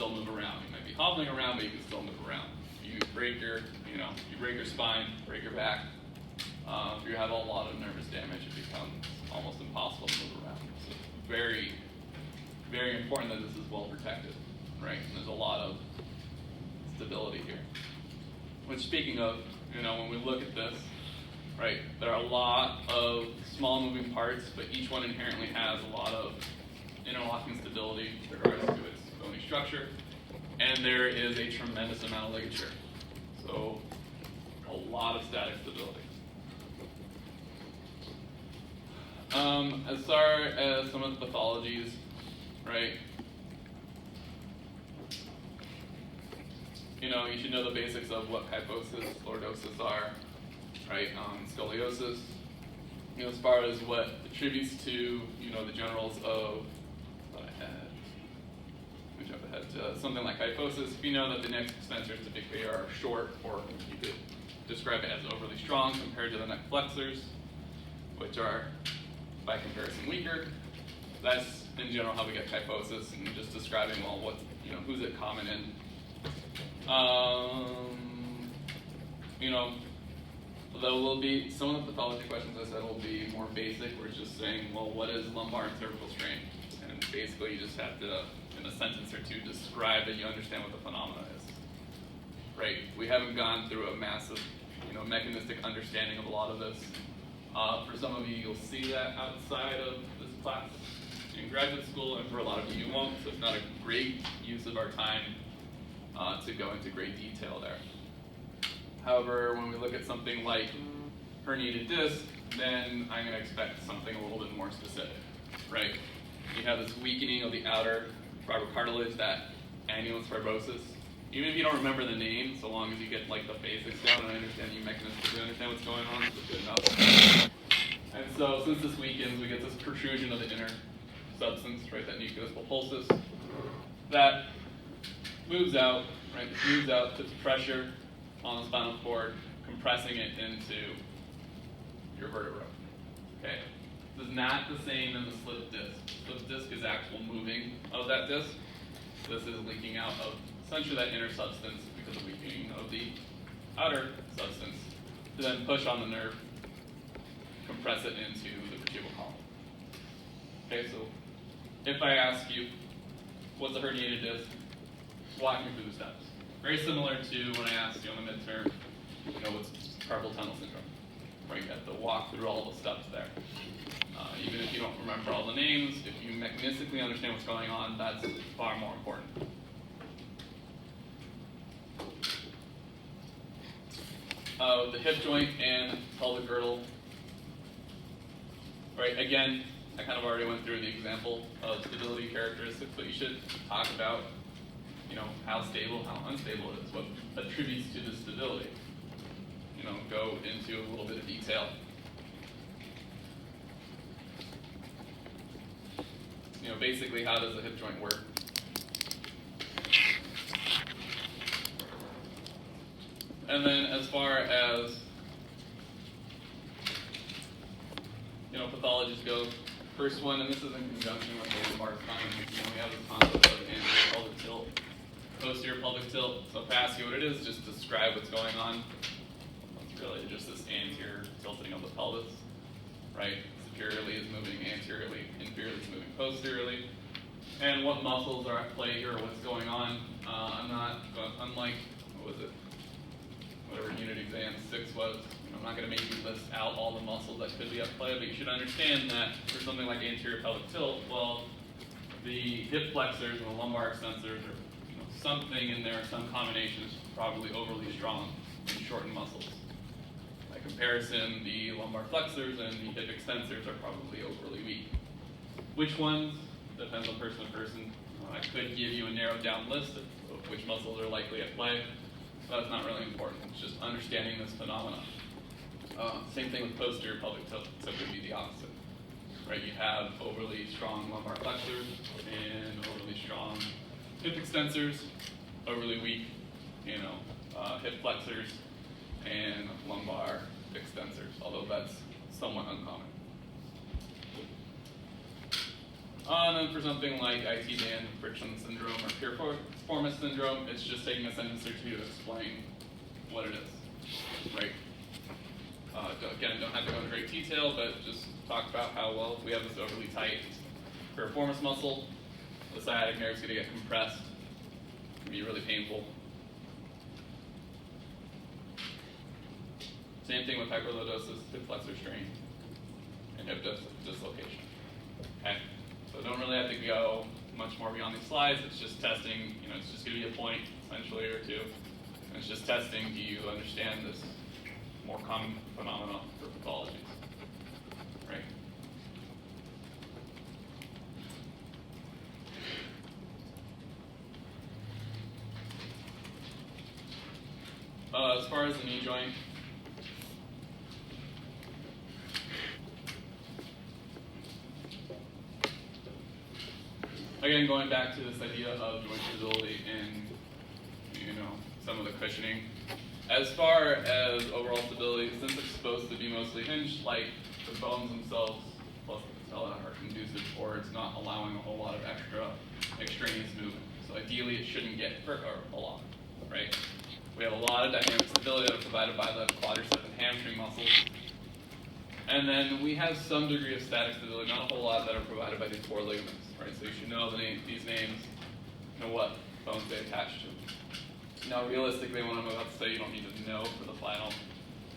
still move around. You might be hobbling around, but you can still move around. If you break your, you break your spine, break your back. If you have a lot of nervous damage, it becomes almost impossible to move around. So very, very important that this is well protected, right? And there's a lot of stability here. Which, speaking of, when we look at this, right, there are a lot of small moving parts, but each one inherently has a lot of interlocking stability with regards to its bony structure, and there is a tremendous amount of ligature. So a lot of static stability. As far as some of the pathologies, right, you should know the basics of what kyphosis, lordosis are, right, scoliosis. As far as what attributes to, the generals of, something like kyphosis, if you know that the neck extensors typically are short, or you could describe it as overly strong compared to the neck flexors, which are, by comparison, weaker. That's, in general, how we get kyphosis, and just describing, well, what's, who's it common in. There will be, some of the pathology questions I said will be more basic. We're just saying, well, what is lumbar and cervical strain? And basically you just have to, in a sentence or two, describe that you understand what the phenomena is. Right? We haven't gone through a massive, mechanistic understanding of a lot of this. For some of you, you'll see that outside of this class in graduate school, and for a lot of you, you won't, so it's not a great use of our time to go into great detail there. However, when we look at something like herniated disc, then I'm going to expect something a little bit more specific, right? You have this weakening of the outer fibrocartilage, that annulus fibrosis. Even if you don't remember the name, so long as you get like the basics down and understand the mechanism, you understand what's going on, it's good enough. And so since this weakens, we get this protrusion of the inner substance, right, that nucleus pulposus, that moves out, right, moves out, puts pressure on the spinal cord, compressing it into your vertebra. Okay, this is not the same as a slipped disc. Slipped disc is actual moving of that disc. This is leaking out of essentially that inner substance because of weakening of the outer substance to then push on the nerve, compress it into the vertebral column. Okay, so if I ask you, what's a herniated disc? Walk me through the steps. Very similar to when I asked you on the midterm, what's carpal tunnel syndrome, right? You have to walk through all the steps there. Even if you don't remember all the names, if you mechanistically understand what's going on, that's far more important. The hip joint and pelvic girdle, right? Again, I kind of already went through the example of stability characteristics, but you should talk about how stable, how unstable it is, what attributes to the stability. Go into a little bit of detail. Basically, how does the hip joint work? And then as far as, pathologies go, first one, and this is in conjunction with the lumbar spine, we have this concept of anterior pelvic tilt, posterior pelvic tilt. So if I ask you what it is, just describe what's going on. It's really just this anterior tilting of the pelvis, right? Superiorly is moving anteriorly, inferiorly is moving posteriorly. And what muscles are at play here, or what's going on? Unlike, whatever unit exam 6 was, I'm not going to make you list out all the muscles that could be at play, but you should understand that for something like anterior pelvic tilt, well, the hip flexors and the lumbar extensors are something in there, some combination is probably overly strong and shortened muscles. By comparison, the lumbar flexors and the hip extensors are probably overly weak. Which ones? Depends on person to person. I could give you a narrowed down list of which muscles are likely at play, but that's not really important. It's just understanding this phenomenon. Same thing with posterior pelvic tilt, so it would be the opposite. Right? You have overly strong lumbar flexors and overly strong hip extensors, overly weak, hip flexors and lumbar extensors, although that's somewhat uncommon. And then for something like IT-band friction syndrome or pure performance syndrome, it's just taking a sentence or two to explain what it is, right? Again, don't have to go into great detail, but just talk about how, well, if we have this overly tight piriformis muscle, the sciatic nerve is going to get compressed. It can be really painful. Same thing with hyperlordosis, hip flexor strain, and hip dislocation. Okay, so don't really have to go much more beyond these slides. It's just testing. It's just going to be a point essentially or two. And it's just testing. Do you understand this more common phenomenon for pathologies, right? As far as the knee joint, again, going back to this idea of joint stability and some of the cushioning. As far as overall stability, since it's supposed to be mostly hinged, like the bones themselves plus the patella are conducive for it's not allowing a whole lot of extra extraneous movement. So ideally it shouldn't get hurt a lot, right? We have a lot of dynamic stability that is provided by the quadricep and hamstring muscles. And then we have some degree of static stability, not a whole lot that are provided by these four ligaments, right? So you should know these names, what bones they attach to. Now, realistically, what I'm about to say, you don't need to know for the final,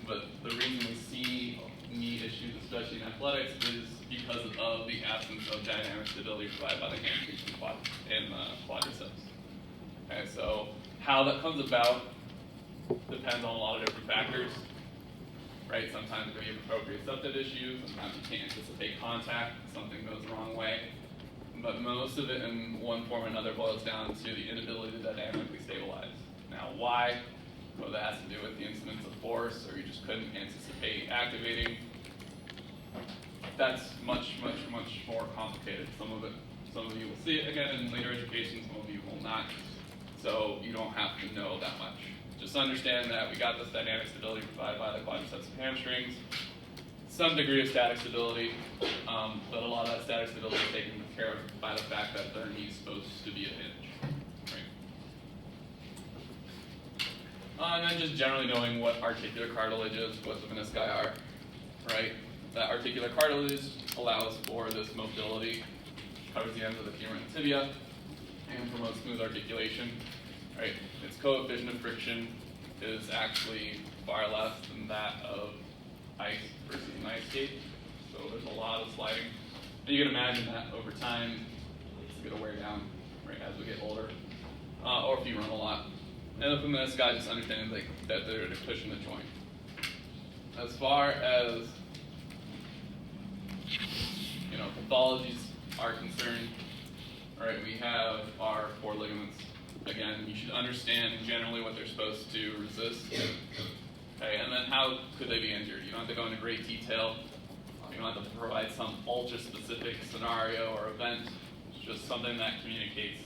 but the reason we see knee issues, especially in athletics, is because of the absence of dynamic stability provided by the hamstrings and quadriceps. Okay, so how that comes about depends on a lot of different factors, right? Sometimes we have proprioceptive issues, sometimes you can't anticipate contact, something goes the wrong way. But most of it in one form or another boils down to the inability to dynamically stabilize. Now, why? Whether that has to do with the incidence of force or you just couldn't anticipate activating, that's much, much, much more complicated. Some of you will see it again in later education, some of you will not. So you don't have to know that much. Just understand that we got this dynamic stability provided by the quadriceps and hamstrings, some degree of static stability, but a lot of that static stability is taken care of by the fact that their knee is supposed to be a hinge. And then just generally knowing what articular cartilage is, what the menisci are, right? That articular cartilage allows for this mobility, covers the ends of the femur and tibia, and promotes smooth articulation, right? Its coefficient of friction is actually far less than that of ice versus an ice skate, so there's a lot of sliding. And you can imagine that over time, it's going to wear down, right, as we get older, or if you run a lot. And the menisci, just understanding that they're to cushion the joint. As far as pathologies are concerned, all right, we have our four ligaments. Again, you should understand generally what they're supposed to resist. Okay, and then how could they be injured? You don't have to go into great detail. You don't have to provide some ultra-specific scenario or event. It's just something that communicates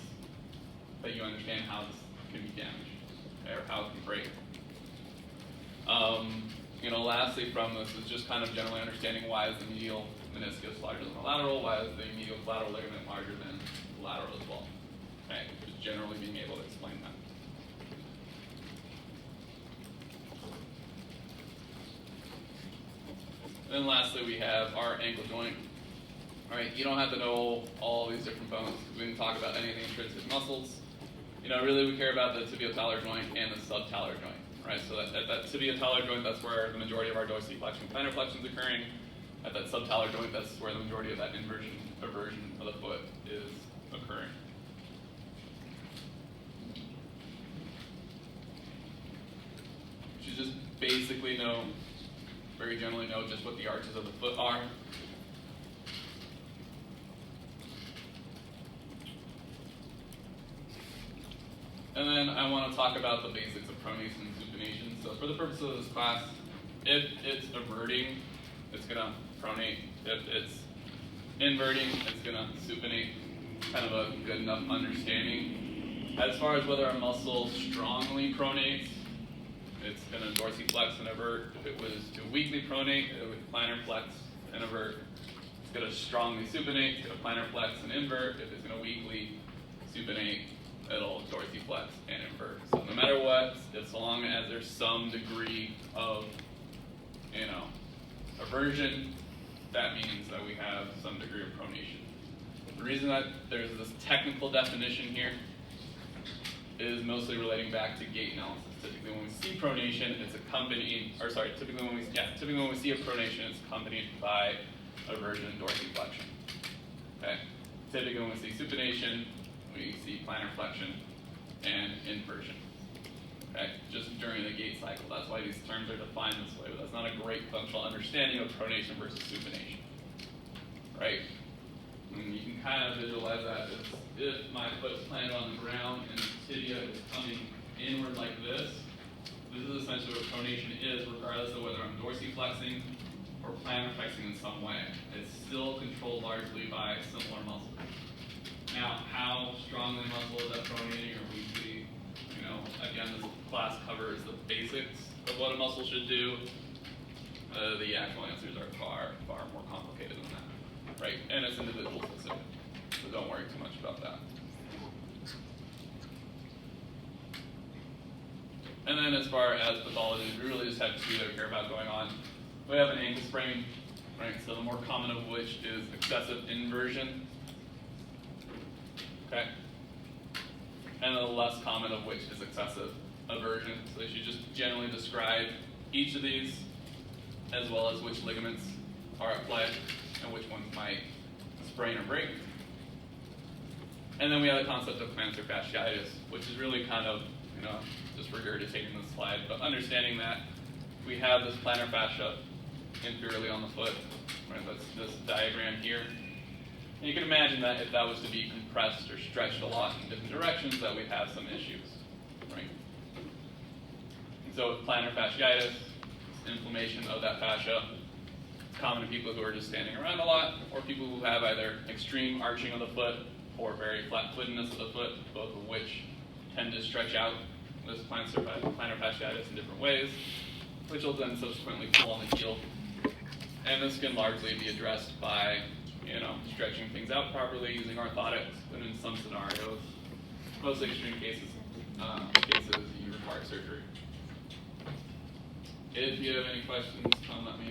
that you understand how this can be damaged. Or how it can break. Lastly from this is just kind of generally understanding why is the medial meniscus larger than the lateral, why is the medial collateral ligament larger than the lateral as well. Okay, just generally being able to explain that. Then lastly we have our ankle joint. All right, you don't have to know all these different bones. We didn't talk about any of the intrinsic muscles. Really we care about the tibial-talar joint and the subtalar joint, right? So that tibial-talar joint, that's where the majority of our dorsiflexion and plantar flexion is occurring. At that subtalar joint, that's where the majority of that eversion of the foot is occurring. You should just basically very generally know just what the arches of the foot are. And then I want to talk about the basics of pronation and supination. So for the purpose of this class, if it's everting, it's going to pronate. If it's inverting, it's going to supinate. Kind of a good enough understanding. As far as whether a muscle strongly pronates, it's going to dorsiflex and invert. If it was to weakly pronate, it would plantar flex and invert. It's going to strongly supinate, it's going to plantar flex and invert. If it's going to weakly supinate, it'll dorsiflex and invert. So no matter what, as long as there's some degree of, aversion, that means that we have some degree of pronation. The reason that there's this technical definition here is mostly relating back to gait analysis. Typically when we see pronation, it's accompanied, typically when we see a pronation, it's accompanied by aversion and dorsiflexion. Okay? Typically when we see supination, we see plantar flexion and inversion. Okay? Just during the gait cycle. That's why these terms are defined this way, but that's not a great functional understanding of pronation versus supination. Right? And you can kind of visualize that as if my foot is planted on the ground and the tibia is coming inward like this. This is essentially what pronation is, regardless of whether I'm dorsiflexing or plantar flexing in some way. It's still controlled largely by similar muscles. Now, how strongly muscle is that pronating or weakly? Again, this class covers the basics of what a muscle should do. The actual answers are far, far more complicated than that, right? And it's individual specific, so don't worry too much about that. And then as far as pathologies, we really just have two that we care about going on. We have an ankle sprain, right? So the more common of which is excessive inversion, okay? And the less common of which is excessive aversion. So they should just generally describe each of these, as well as which ligaments are at play and which ones might sprain or break. And then we have the concept of plantar fasciitis, which is really kind of, just regurgitating this slide, but understanding that we have this plantar fascia inferiorly on the foot, right? That's this diagram here. And you can imagine that if that was to be compressed or stretched a lot in different directions, that we'd have some issues, right? And so with plantar fasciitis, inflammation of that fascia, it's common in people who are just standing around a lot, or people who have either extreme arching of the foot or very flat-footedness of the foot, both of which tend to stretch out this plantar fasciitis in different ways, which will then subsequently pull on the heel. And this can largely be addressed by, stretching things out properly using orthotics, but in some scenarios, most extreme cases, you require surgery. If you have any questions, let me